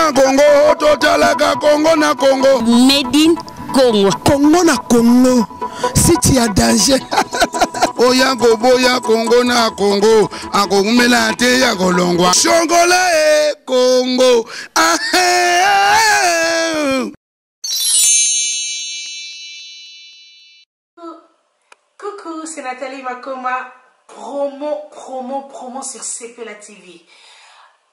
na Congo, totalaka Congo na Congo. Made in Congo. Congo na Congo. Si tu as danger. Oya boya Congo na Congo. Akomela te ya kolongwa. Shongola e Congo. Coucou, c'est Nathalie Makoma. Promo sur CPLA TV.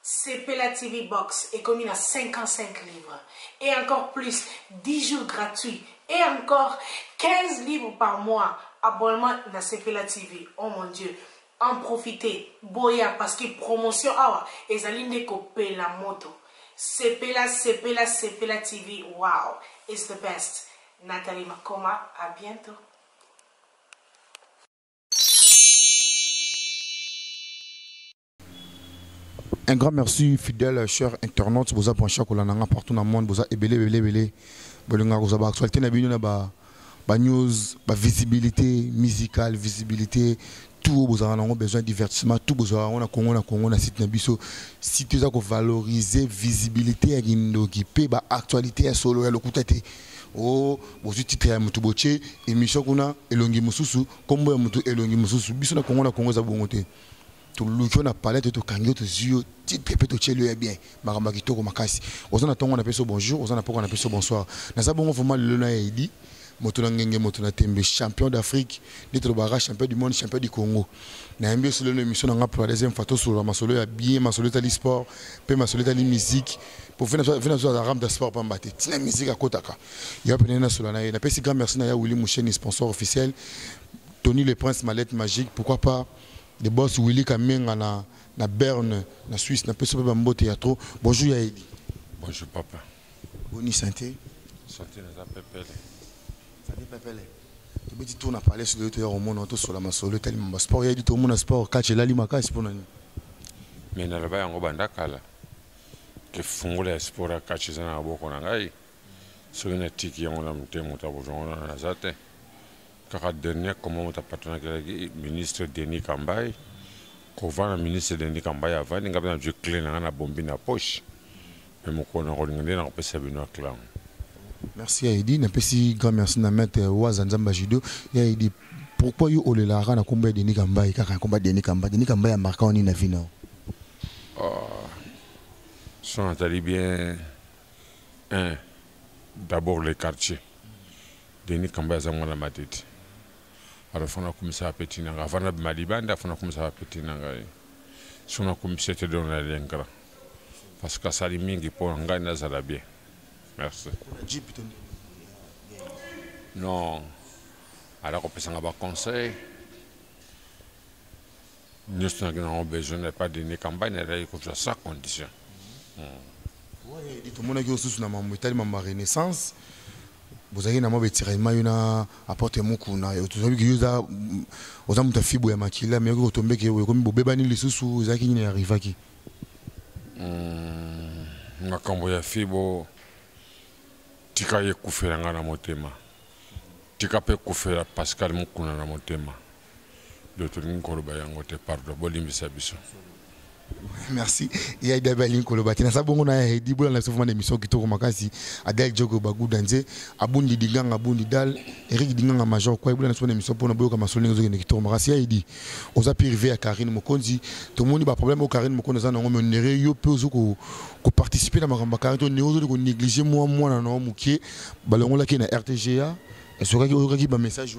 CPLA TV Box est commis à 55 livres. Et encore plus, 10 jours gratuits. Et encore 15 livres par mois. Abonnement dans CPLA TV. Oh mon Dieu. En profitez. Boya parce que promotion. Ah, et ça l'inde copier la moto. CPLA TV. Wow. It's the best. Nathalie Makoma. À bientôt. Un grand merci, fidèles, chers internautes, vous avez branché partout dans le monde, vous avez belé. Vous avez actualité, news, visibilité musicale, visibilité, tout, vous avez besoin de divertissement, tout, vous avez Congo, site Nabiso, si tu as valoriser visibilité, équipe, actualité, solo, le coup oh, vous avez titré à Mutuboche, émission qu'on Elongi Mususu, combo Elongi Mususu, biso na Congo, ça bonté. Tout le monde a parlé de tout kango to zio titre peut te le bien maramba kitoko makasi ozana tongo na peso bonjour ozana poko na peso bonsoir na ça bongo vraiment le na idi moto na ngenge moto na tembe champion d'Afrique d'être bara champion du monde champion du Congo na mbio sur l'émission na pour la deuxième photo sur la masolo ya bien masolo tali sport pe masolo tali musique pour venir sur la rame de sport pas mbaté tina musique à kotaka ya penena sur la na pesi grand merci na ya Willy Moucheni sponsor officiel Tony le Prince Mallette magique pourquoi pas de boss Willy Kamenga na Berne, na Suisse, na Peso Bambo Théâtre. Bonjour Yaïdi. Bonjour papa. Boni santé. Santé na pepele. Santé pepele. Tu peux dire tout on a parlé sur le théâtre au monde sur la masolo tellement sport Yaïdi tout le monde sport catch la limaka c'est pour nani. Mais na laba yango bandakala. Que fungula sport catch sana boko na ngai. So na tiki yango na mtemo tabojongo na zate. Car dernier comment on a partenaire avec le ministre Denis Kambay, qu'on va le ministre Denis Kambay avant, il y a un jeu clé dans la bombe dans la poche. Mais mon collègue Rolingé n'a pas servi notre clan. Merci Aïdi, n'a pas si grand merci na mettre Wazanzamba Jido. Aïdi, pourquoi you ole la rana combat Denis Kambay, car un combat Denis Kambay a marqué en inavina. Son Nathalie bien d'abord les quartiers. Denis Kambay a zangona ma tête. Alors, il faut commencer à pétiner. Avant de Malibanda, il faut commencer à pétiner. Si on a commencé à donner l'engrais. Parce que ça limite pour un gars, ça va bien. Merci. Non. Alors, on peut s'en avoir conseil. Nous avons besoin de pas donner campagne, il faut faire ça condition. Oui, tout le monde a dit ma renaissance. Vous avez un tirement à apporter mon coup. Vous avez que vous avez un fibre à maquiller, mais vous tombez que vous avez un bébé les sous, vous avez qui arrive à qui. Ma camboya fibre, tika ye kufera ngana motema. Tika pe kufera Pascal Mukuna na motema. D'autres n'ont pas yangote pardon, bolimbisa biso. Merci. Il y a des belles colobati. Ça bon on a dit bon la souvent d'émission qui tourne makasi. Adel Jogo Bagou Danze, Abundi Dingang Abundi Dal, Eric Dingang Major quoi bon la souvent d'émission pour na boyo kama solenge zo qui tourne makasi. Il dit on a privé à Karine Mokonzi. Tout le monde a problème au Karine Mokonzi na ngombe nere yo pe zo ko participer na makamba Karine to néo zo ko négliger moi na no mukie balongo la ki na RTGA. Et ce qui ba message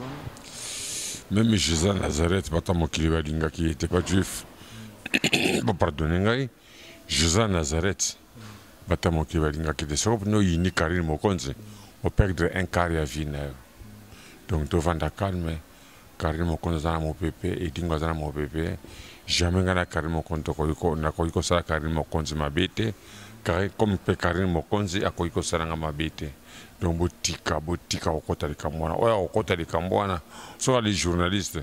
même Jésus Nazareth bata mokili dinga qui était pas juif. Bon, pardonnez-moi, Jésus Nazareth, Batamo qui va dire que des choses, nous, il n'y a Karine Mokonzi, on perd un quart de vie. Donc, devant la calme, Karine Mokonzi dans mon pépé, et Dingo dans mon pépé, jamais n'a Karine Mokonzi, n'a quoi que ça, Karine Mokonzi m'a bêté, comme Karine Mokonzi, à quoi que ça n'a m'a bêté. Donc, botika, au côté de Cambouana, au côté de Cambouana, soit les journalistes.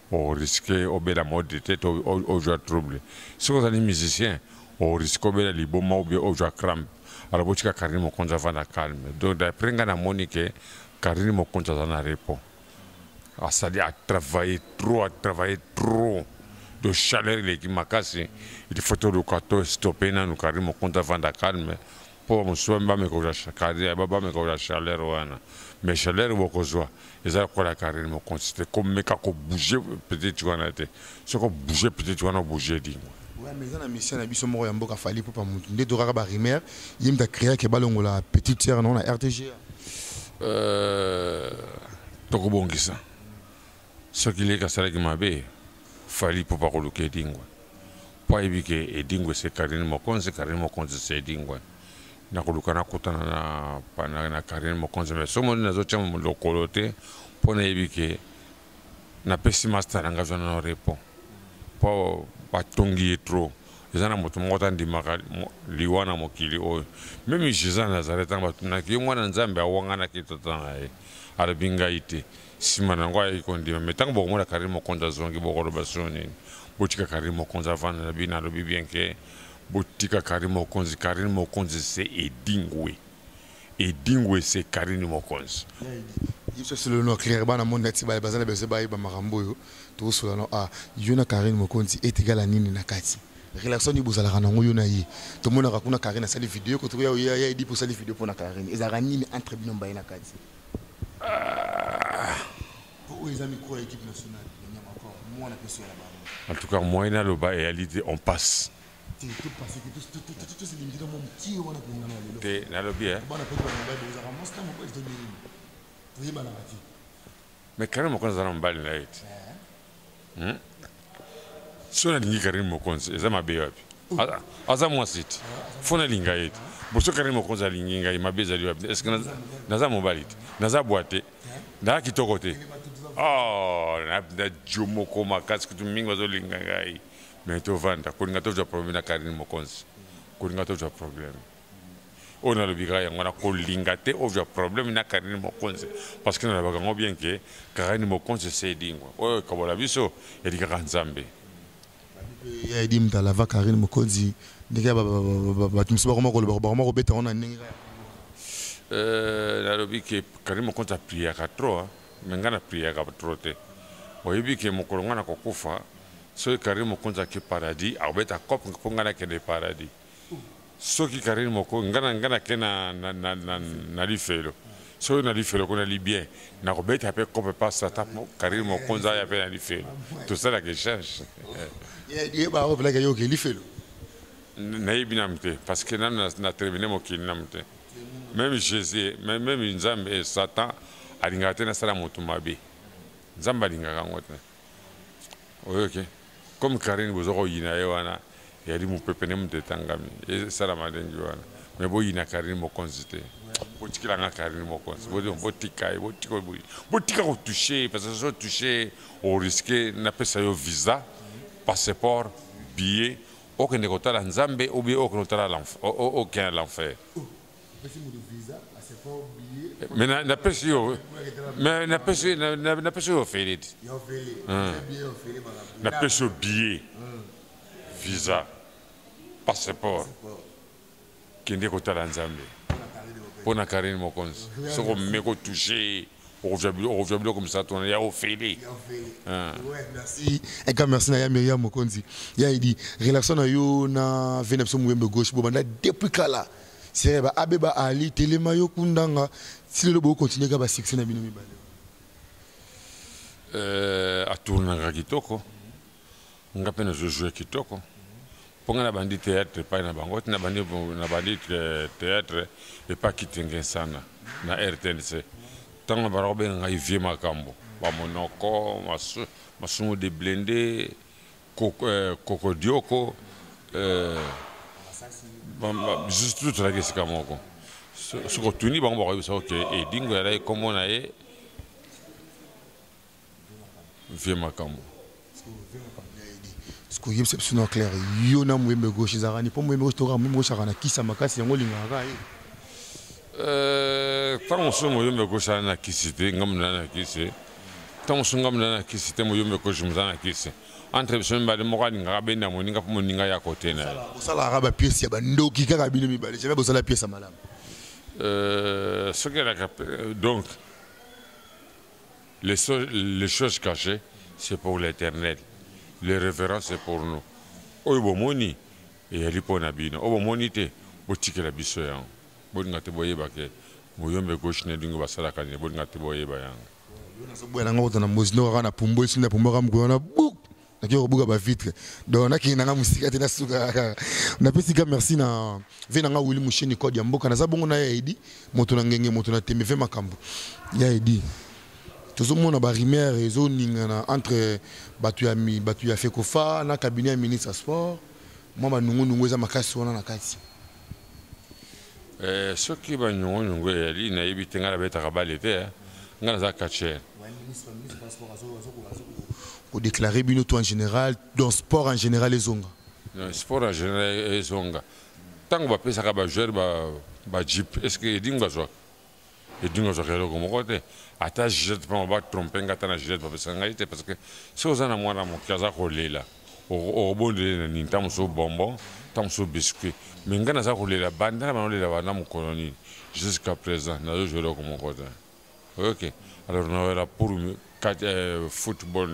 On risque au la mode de tête au joueur trouble. Si vous êtes musicien, on risque au la liboma au joueur crampe. Alors, vous avez Karine Mokonzi va la calme. Donc, d'après la Monique, Karine Mokonzi va la répondre. C'est-à-dire à travailler trop. De chaleur, il est qui m'a cassé. Il faut que le stopper, nous Karine Mokonzi va la calme. po musuwa mbame ko shakari baba me ko chaleur wana mais chaleur boko zwa eza ko la carrière mo consiste comme meka ko bouger peut-être wana te ce ko bouger peut-être wana bouger di ouais mais ça na mission na biso moko ya mboka fali pour pas mutu nde doraka ba rimer yimda créer ke balongo la petite sœur non na RTG toko bongisa ce qui est kasala ki mabe fali pour pas ko luke dingwa po ebike edingwe se carrière mo konse se dingwa na kulukana kutana na pana na carrière mo konse mais somo nazo chama lokolo te pona ebike na pesi master nga zona no repo po batongi trop ezana moto mota ndimaka liwana mokili oyo même Jésus Nazareth batuna ki mwana nzambe awangana kitotana arabinga ite simana ngwa ikondima metango bokomona carrière mo konza zongi bokolo basoni botika carrière mo konza vana na bina lo bien que botika Karim Mokonzi c'est Edingwe c'est Karim Mokonzi. Il se le nom clair bana monde nati ba bazana bese ba iba makambo yo to so la ah yona Karim Mokonzi est égal à nini na kati relation ni bozala kana ngo yona yi to mona ka kuna Karim na sali vidéo ko to ya dit pour sali vidéo pour na Karim ezara nini entre bino mba na kati pour les amis quoi équipe nationale il y a encore moi la personne là-bas en tout cas moi na loba et réalité on passe mais Karim Mokonzi na mbali na eti sona lingi Karim Mokonzi eza mabe wapi aza mwasiti fona linga eti boso Karim Mokonzi alingi ngai mabe za wapi est-ce que naza mobali naza boite na kitoko te na jomo ko makasi kutu mingi bazo linga ngai mais tu vanda kuringa tu problème na Karim Mokonzi kuringa tu problème on a le biga ya ngona ko lingate o problème na Karim Mokonzi parce que na bagango bien que Karim Mokonzi c'est dingwa o kabola biso edika kanzambe ya edim ta lava Karim Mokonzi ndika ba tumsiba ko beta on ninga na le biga Karim Mokonzi a prié ka trop mais ngana prié ka trop te o yibike mokolonga na kokufa so Karim Mokonzi ki paradis abeta kop ngana ke de paradis so ki Karim Mokonzi ngana ke na lifelo so na lifelo ko na libien na kobeta pe kop pas ça Karim Mokonzi ya pe na lifelo tout ça la que change ye ba o blague yo ke lifelo na ibinamte parce que na terminé mo ki namte même Jésus même Nzambe et Satan alingate na sala mutumabe Nzambe alingaka ngote OK comme Karim bozoko yina yewana yali mu pepene mu tetangami e sala madengi wana mais bo yina Karim Mokonzi te botikila nga Karim Mokonzi botika ko toucher parce que so toucher au risque na pesa yo visa passeport billet okende kotala Nzambe ou bien okende kotala l'enfer mais na pesa yo mais na pesa yo feliti na pesa yo billet visa passeport kende kotala Nzambe pona Karim Mokonzi soko meko toucher on revient comme ça on est au félé ouais merci et quand merci na ya Myriam Mokonzi ya dit relation na yo na venepso muyembe gauche bo banda depuis kala c'est ba abeba ali telema yo kundanga si le bo continuer ka ba succès na bino mibale a tourner kitoko ngapena je jouer kitoko ponga na bandi théâtre pa na bango na bandi théâtre et pas kitenge sana na RTNC tant barobe ngai vie makambo ba monoko masumu de blindé koko dioko juste tout la question moko ce que tuni bango ba so que et dingo ya comme na e vie makambo ce que yebse sino clair yo na mwembe gauche zarani po mwembe gauche to ra mwembe gauche kana kisa makasi yango lingaka tant on se moyembe gauche na kisite ngamna na kise tant on se ngamna na kisite moyembe gauche mzana kise entre so mbale mokali ngaka benda moninga po moninga ya côté na osala raba pièce ya bandoki kaka bino mibale jamais bosala pièce ya malamu ce que la donc les choses cachées c'est pour l'Éternel. Les révérences c'est pour nous. Oyo bomoni et ali pona bino. Obo monite botikela biso yango. bolinga te boyeba ke moyombe gauche ne dingo basala kani bolinga te boyeba yanga Bwana nga kota na mozino kana pumbo isinda pumbo ka mgona buk na kyo buka ba vitre donc na kina nga musika te na suka na pesika merci na vena nga wili mushini code ya mboka na zabongo na ya idi moto na ngenge moto na tembe ve makambo ya idi tozomona ba rimer ezo ningana entre batu ya fekofa na cabinet ya ministre sport moi ba nungu eza makasi wana na kati soki ba nungu yali na yebite ngala beta kabale te ngana za kacher pour déclarer bino en général dans sport en général les onga sport en général les onga tango ba pesa ka ba joueur ba jeep est-ce que dinga zo kelo ko mokote ata jet pa ba tromper ngata na jet pa pesa ngaite parce que so za na mwana mo kaza ko lela o bonde ni tamu so bonbon tamu so biscuit mais ngana za ko lela banda na lela bana mo koloni jusqu'à présent na zo joueur ko mokote. Ok, alors on va pour football,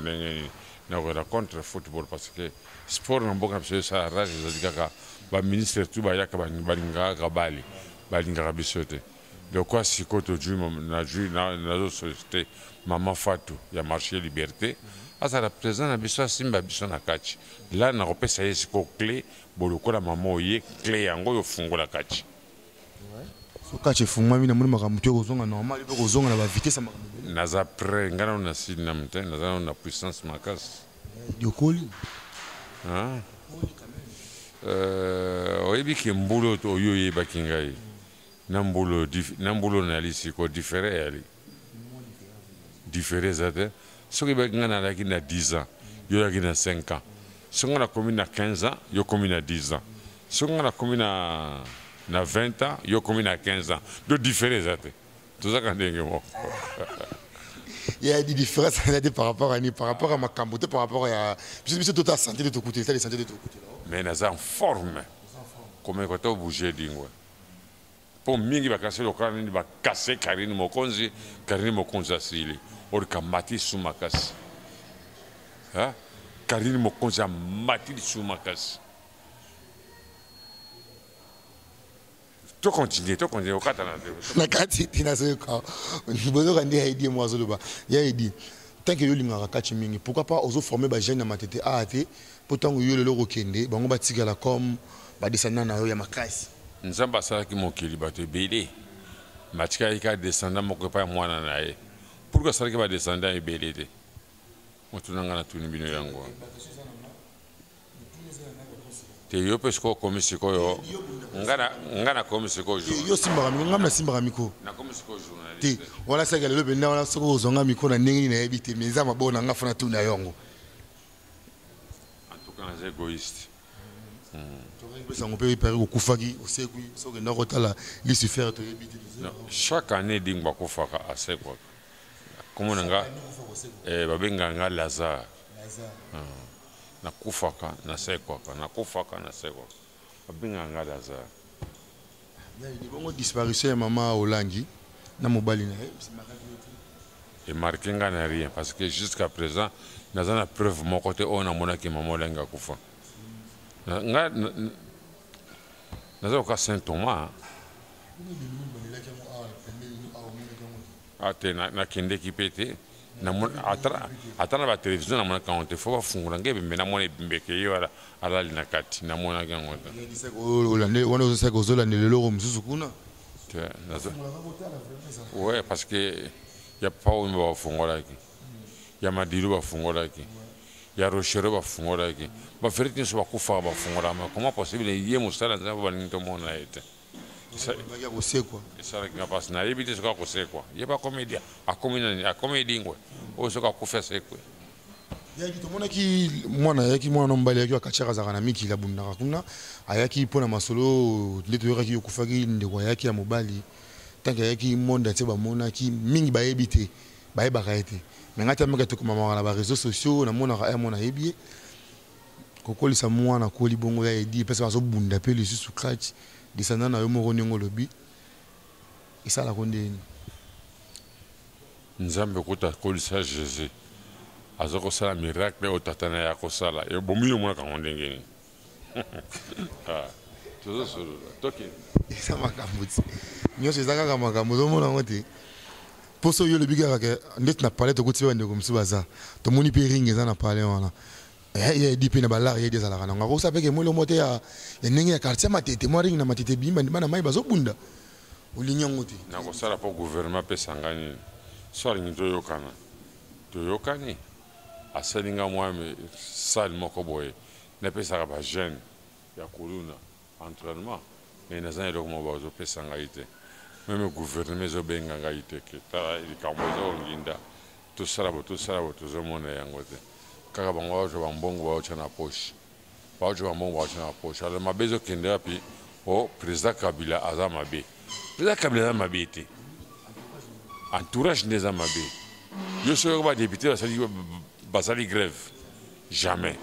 on va contre football parce que sport n'a pas de ça, le ministre tout va y avoir balinga kabali, balinga kabisote. Donc quoi si quand tu joues na société maman Fatou, il y a marché liberté, à ça représente un biso simba biso na kachi. Là na repère ça y est c'est clé, boloko la maman oye clé yango yo fungo la kachi. Quand tu fais moi, je suis normal, je suis à la vitesse. Naza près, ngana na si namte, naza na puissance makas. Diokoli. Ah. Oyebi ki mbulo to yoye bakingai. Nambulo na lisi ko différé ali. Différé zate. Soki ba ngana la ki na 10 ans, yo la ki na 5 ans. Soki na commune na 15 ans, yo commune na 10 ans. Soki na commune na 20 ans, yo commune à 15 ans. De différents. Tout ça quand il y a des différences par rapport à ma cambote, par rapport à. Je suis tout à santé de ton côté, ça santé de ton côté. Mais nous en forme. Comment quand on bouge dingue. Pour mingi va casser le crâne, va casser Karine Mokonzi asili. Or kamati sumakas. Hein? Karine Mokonzi a mati sumakas. Tu continues au Katana. Na kati tina se ka. Bozo kandi haidi moi zoloba. Ya idi. Tant que yo linga kati mingi, pourquoi pas ozo former ba jeune na matete aate, pourtant yo le lokende, bango batigala comme ba descendant na yo ya makasi. Nzamba sala ki mokili bato belé. Matika ika descendant moko pa mwana na ye. Pourquoi sala ki ba descendant e belé te? Motunanga na tuni bino yango. Te yo pesko komisiko yo ngana komisiko jo yo simba mi ngamna simba miko na komisiko journaliste te wala saka lelo benda wala soko zonga miko na ndenge na yebite meza mabona ngafuna tu na yongo en tout cas les égoïstes ça on peut pari okufaki osekui soke ndako tala Lucifer to yebite chaque année dingba kufaka asekwa comme nga babenga nga Lazare na kufaka na sekwaka na kufaka na sekwaka abinga nga Lazare il bongo disparition ya mama Olangi na mobali na et marqué nga na rien parce que jusqu'à présent naza na preuve mon côté on a mona ki mama Olangi akufa nga naza ka Saint Thomas ate na kende ki pete atana ba télévision na mona quand te faut fungula ngebe mena mona bimbeke yo ala lina kati na mona ngota olande wana zo sako zola ne lelo msusu kuna ouais parce que y a pas où va fungola ki ya madiru ba fungola ki ya rochero ba fungola ki ba feriti so ba kufa ba fungola ma comment possible ye musala za ba ninto mona ete ça ya kosekwa ça nga pas na yebite soka kosekwa ye ba comédia a comédie ngwe o soka kufesa ekwe ya ki tomona ki mwana mbali yaki akachaka zaka na miki la bunda kuna ayaki pona masolo ndeto yoka ki okufaki ndeko yaki ya mobali tanka yaki monde te ba mona ki mingi ba yebite ba yebaka ete mais ngata meka to komama na ba réseaux sociaux na mona ka mona yebie kokolisa mwana koli bongo ya edi pesa bazo bunda pe le sous clutch descendant na yo moko nyongo lobi isala kondeni nzambe kuta kolisa Jésus azoko sala miracle o tatana ya kosala e bomi yo mwana ka ndengeni eza makambo ti nyonso eza kaka makambo ozomona yango te mposo oyo olobi kaka ndeti na pale tokuti bandeko mosusu baza tomoni mpe ringe eza na pale wana yedi mpe na balare yedi ezalaka nango akosa peke molo mo te ya ndenge ya quartier matete mwa ringe na matete bimba ndima na mai bazobunda olingi yango te nakosala mpo gouvernement apesanga nini so alingi toyokani asalinga mwa sale moko boye napesaka bajeune ya koluna entraînement mais naza eloko mo bazopesa ngai te meme gouvernement ezobenga ngai te ke tala likambo ezonginda tosala bo tozomona yango te kaka bango baozwa bambongo baotya na poche alors mabe ezokende wapi o président kabila aza mabe te entourage nde eza mabe yo soki badepute basali grève jamais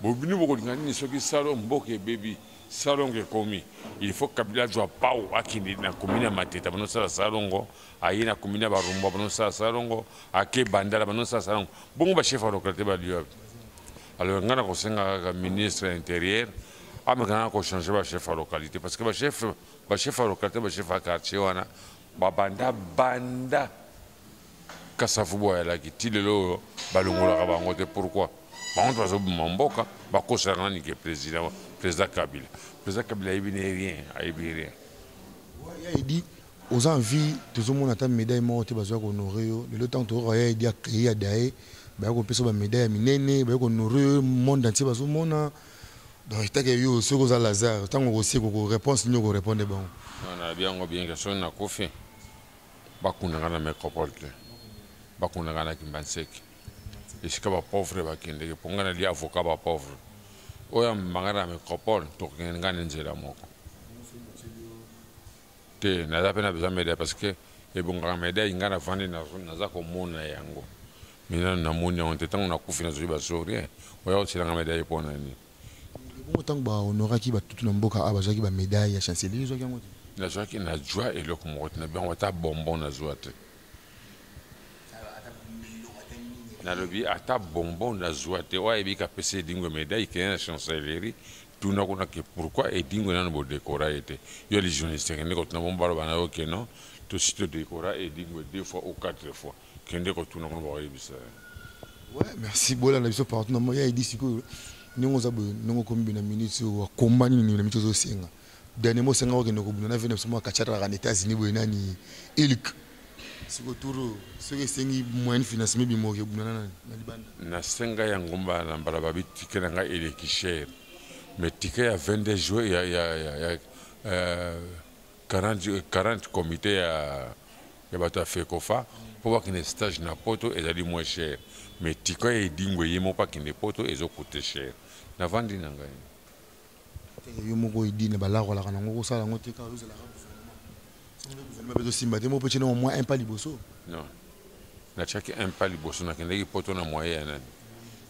bobini bokolinga nini soki salon mboka ebebi salongo ekomi il faut kabila azwa pau akende na komine ya mateta banosala salongo aye na komine ya barumba banosala salongo ake bandala banosala salongo bongo bachef ya localité balio api alors ngai nakosenga kaka ministre ya intérieur amekana kochange bachef ya localité parce que bachef ya localité bachef ya quartier wana banda kasafu boyalaki ti lelo oyo balongolaka bango te pourquoi bango te bazobima mboka bakosalaka nani ke président kabila ayebi rien yaedi oza envie tozomona ata médaille moko te bazwa kohonore yo lelo ntango tokoka yaedi acréé ya daye baya kopesa bamédaille ya minene baya kohonore yo monde entier bazomona donc etake yo soki oza lazare ntango okosiko koréponse nini okorépondre bango nanabi yango bien ke soki nakufi bakundanga na métropole te bakundanga na kimbanseki esika bapauvre bakendeke mpo ngai nali avocat bapauvre oyo ambanga na métropole tokende ngai na nzela moko te naza mpe na besoin médaille parce que ebongaka médaille ngai navandi naza komona yango mina namoni yango te ntango nakufi nazwi baso rien oya kotielanga médaille mpo na nini bongo ntango bahonoraki batutu na mboka a bazwaki bamédaille ya chancelier ezwaki yango te nazwaki nazwa eloko moko te na biango ata bonbon nazwa te nalobi ata bonbon nazwa te oyo ayebi kapesa edingo médaille ikende na chancellerie tuna kuna ke pourquoi edingo nano bodekora ye te yo les journalistes kende kotuna bongo baloba na yo ke non tosi todekora edingo 2 fois ou 4 fois kende kotuna kuna bakoyebisa ouais merci bolanda biso partout na moya edi sikoyo ndenge oza boye ndenge okomi na minute oyo wakomba nini na minute ozosenga dernier mot osenga okende kobunda na vene biso akachataka na états-unis boye nani ilik sikoturo soki esengi moyen financement bimoki ebunda na libanda nasenga yango mbala mbala babi tike na ngai eleki cher mais tike ya 22 jours ya 40 comité ya bato ya fekofa mpo bakende stage na poto ezali moins cher mais tike ya edingo ye moko bakende poto ezokute cher navandi na ngai yo moko edi na balakolaka nango kosala yango te kaka ozalaka gouvernement bezosimba te moko mpe tena omoi un pas liboso non natiaki un pas liboso nakendeki poto na moyen ya nani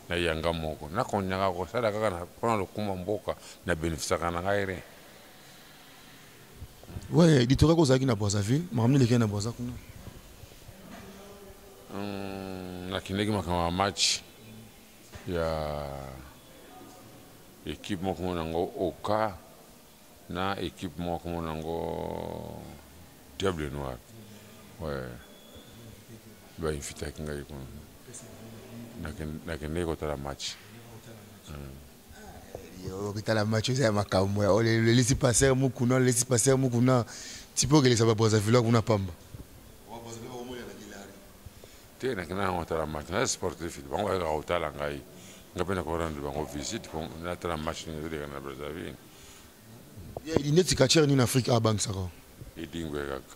na yanga moko nakonyaka kosala kaka mpona lokuma mboka na bénéficiaka na ngai rien ouais edi tokoki ozalaki na Brazzaville makambo neleki na Brazza kuna nakendeki makambo ya match ya équipe moko mo nango oka na équipe moko mo nango Diable Noir ouais bainvitaki ngai kuna nakendeki kotala match okitala match oza ya makambo ya lelisi passer mokuna ti mpe okelisa babrazzaville kuna pamba te nakenda nango kotala match naza sportif bango bayaka kotala ngai nga mpe nakorendre bango visite natala match ningi ezoleka na brazzaville neti katiere nini afrique abangisaka edingwe kaka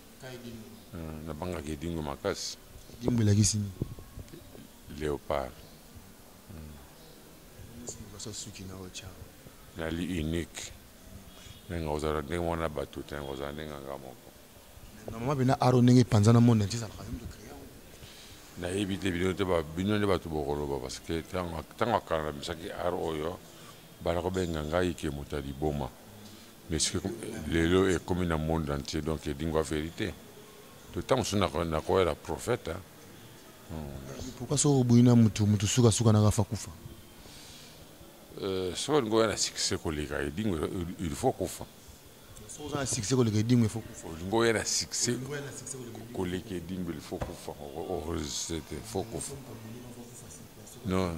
nabangaka edingwe makasi edingwe elakisi nini léopard nali unique ndenge ozala ndenge mwana bato te ndenge ozala ndenge nga moko na mama pena aro ndenge epanza na monde entier ezalaka nayebi te bino nde bato bokoloba parce que ntango akala misaki art oyo bala kobenga ngai ke moto ya liboma mais lelo ekomi na monde entier donc edingwa vérité to ntango mosusu nakoyela prophète pourquoi soko oboyi na motu sukasuka na kafa kufa so ngo na succès koleka idingo il faut kufa so za succès koleka idingo il faut ngo na succès koleka idingo il faut kufa c'était faut kufa non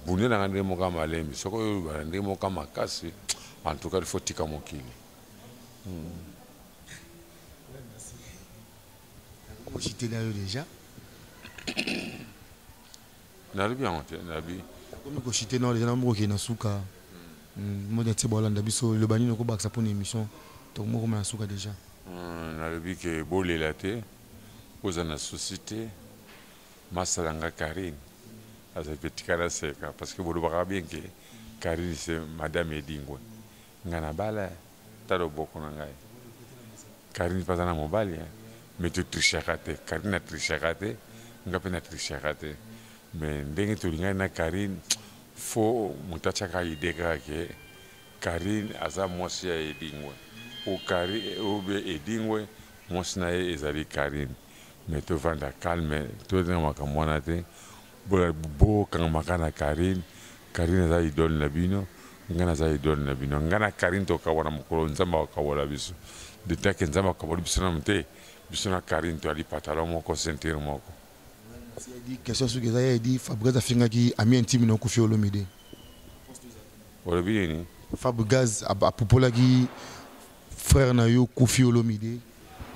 bune na ngande mo kama lembi soko ba ndenge mo kama kasi en tout cas il faut tika mokili ko cité là déjà na bien on na bien comme ko cité non déjà na mo ki na suka mo de tse bolanda biso le bani no ko baksa pour une émission donc mo ko na suka déjà na bien que bolela te aux na société masalanga Karine as a petit caractère parce que vous le voyez bien que Karine c'est madame Edingwe ngana bala taro boko na ngai Karine pas na mobile mais tu trichakate Karine trichakate ngape na trichakate mais ndenge tu linga na Karine faut mutachaka ideka ke Karine aza mosi ya Edingwe o Karine o be Edingwe mosi na ezali Karine mais tu vanda calme tu na makamona te bo kanga makana Karine za idole na bino ngana za idole na bino ngana Karine to kawana mukolo nzamba kawala biso de take nzamba kawala biso na mte biso na Karine to ali patalo moko sentir moko di question sur que ça dit Fabregas afinga ki ami intime no Koffi Olomide wala bien Fabregas apopola ki frère na yo Koffi Olomide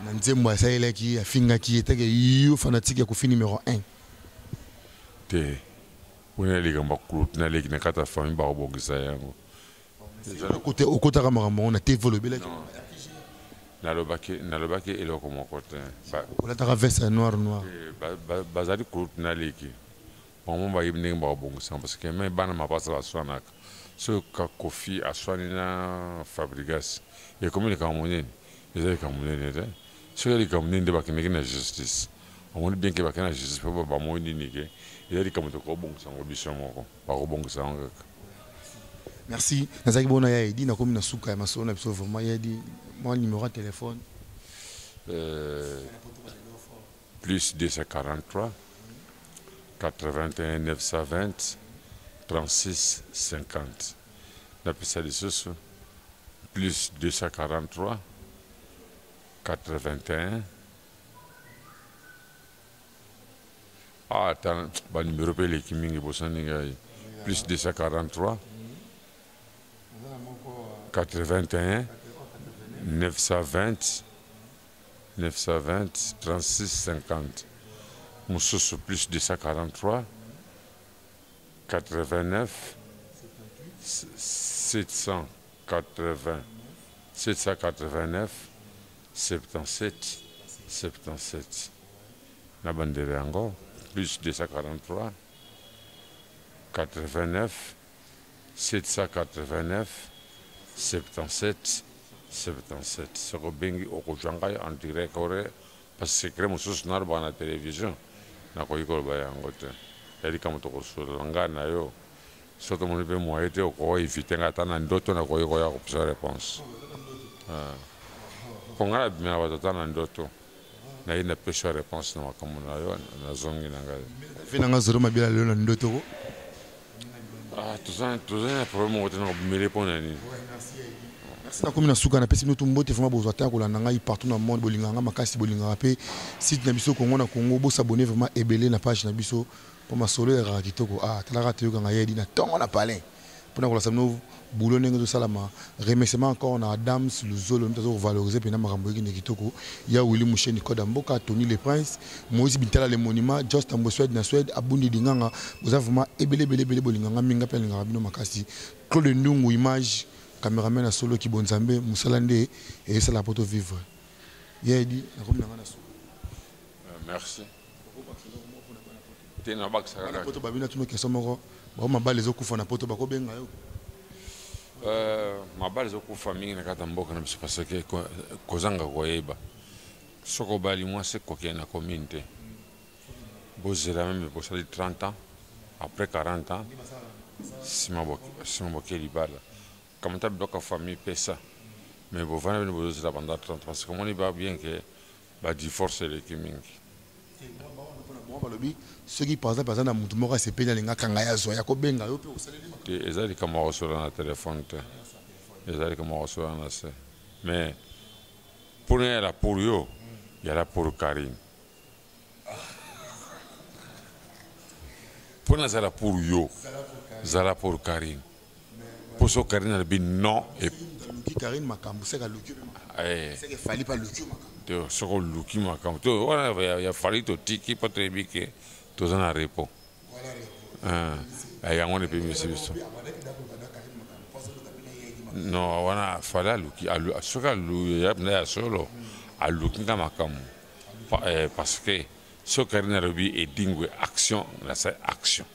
na nzembo sa ile ki afinga ki etake yo fanatique ya Koffi numéro 1 te wona liga mbakulu na leki na kata famille ba obogisa yango côté au côté makambo on a développé là na lobaki eloko moko te on a traversé noir bazali kulu na leki bon ba yibne ba obogisa parce que même bana mapasa la swana so ka Koffi aswani na Fabregas et comme les camerounais les camerounais te so les camerounais de bakene na justice on dit bien que bakena justice pour ba mo ni nike il a comme ko bon sango biso moko ba ko bon sango merci nazaki bona ya idi na komi na suka ya maso na biso vraiment ya idi mon numéro de téléphone plus 243 81 920 36 50 la pesa de soso plus 243 81 ah, attends, le numéro de l'équipe plus 243 81 920 36 50 Moussous plus 243 89 789 77 77 la bandera encore plus 243 89 789 77 77 soko bengi okujanga en direct ore parce que crème sous na ba na télévision na ko iko ba yango te yali kama to ko sulanga na yo soto mo be mo ete ko éviter ngata na ndoto na ko iko ya ko psa réponse ko ngala bi na ba tata na ndoto na ina pesa réponse na makambo na yo na zongi na ngai fina nga zoro mabila lelo na ndoto ko tout ça problème o tena me répondre ni merci na komi na suka na pesi bino tumbote vraiment bozwa ta kolanda ngai partout na monde bolinganga makasi bolinganga pe site na biso Congo na Congo bo s'abonner vraiment ebele na page na biso po masolo ya kitoko talaka te yokanga yedi na tongo na palais pona kolasa bino boulot ndenge tosalama remerciement encore na Adams Luzolo mtazo valoriser pena makambo yeki kitoko ya Willy Musheni Koda Mboka Tony Le Prince Moïse Bintala le Monima Just Ambo Swed na Swed abundi dinganga boza vraiment ebele bolinganga minga pe linga bino makasi Claude Ndungu image caméraman à solo qui bonzambe musalande et ça la poto vivre yedi na komna ngana so merci tena baksa na poto babina tuno question moko ba mabale zokufa na poto bako benga yo mabale zokufa mingi na kata mboka na biso parce que kozanga koyeba soko bali moi c'est quoi qui na communauté bozela même bosali 30 ans après 40 ans sima boke libala comme tu as bloqué famille pesa mais vous venez de vous pendant 30 parce que on y va bien que bah divorce les kimingi ceux qui par exemple na mutu moko sepeli alinga kanga ya zo ya ko benga yo pe osaleli ezali kama osola na téléphone te ezali kama osola na se mais pour elle pour yo il y a la pour Karine pour na zala pour yo zala pour Karine pour so Karine elle dit non et Karine makambo c'est ka luki c'est que fallait pas luki makambo ce qu'on luki makambo to voilà il a fallu to tiki pas très bien que to zana repo il y a on peut monsieur non wana fallait luki ce que lu ya na solo a luki makambo parce que ce Karine elle dit et dingue action la c'est action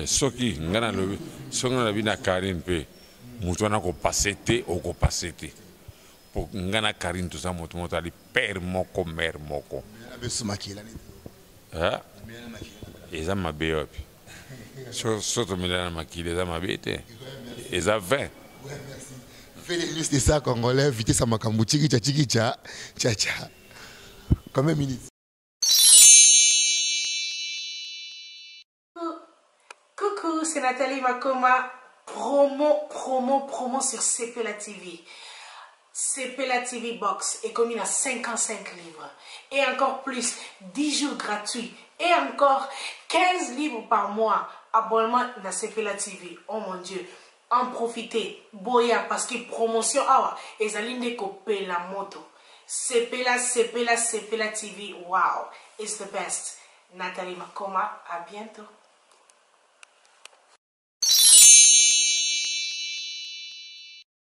ce qui ngana le ce ngana bina Karine pe mutu na ko pasete o ko pasete pour ngana Karine tout ça moto moto ali père moko mère moko eza mabe yopi so to milana makile eza mabe te eza 20 fais les listes de ça congolais vitesse à makambo chikicha cha combien de minutes? Coucou, c'est Nathalie Makoma. Promo sur Sepela TV. Sepela TV Box est commis à 55 livres. Et encore plus, 10 jours gratuits. Et encore 15 livres par mois. Abonnement à Sepela TV. Oh mon Dieu. En profitez. Boya parce que promotion. Et Zaline copier la moto. Sepela TV. Wow. It's the best. Nathalie Makoma. À bientôt.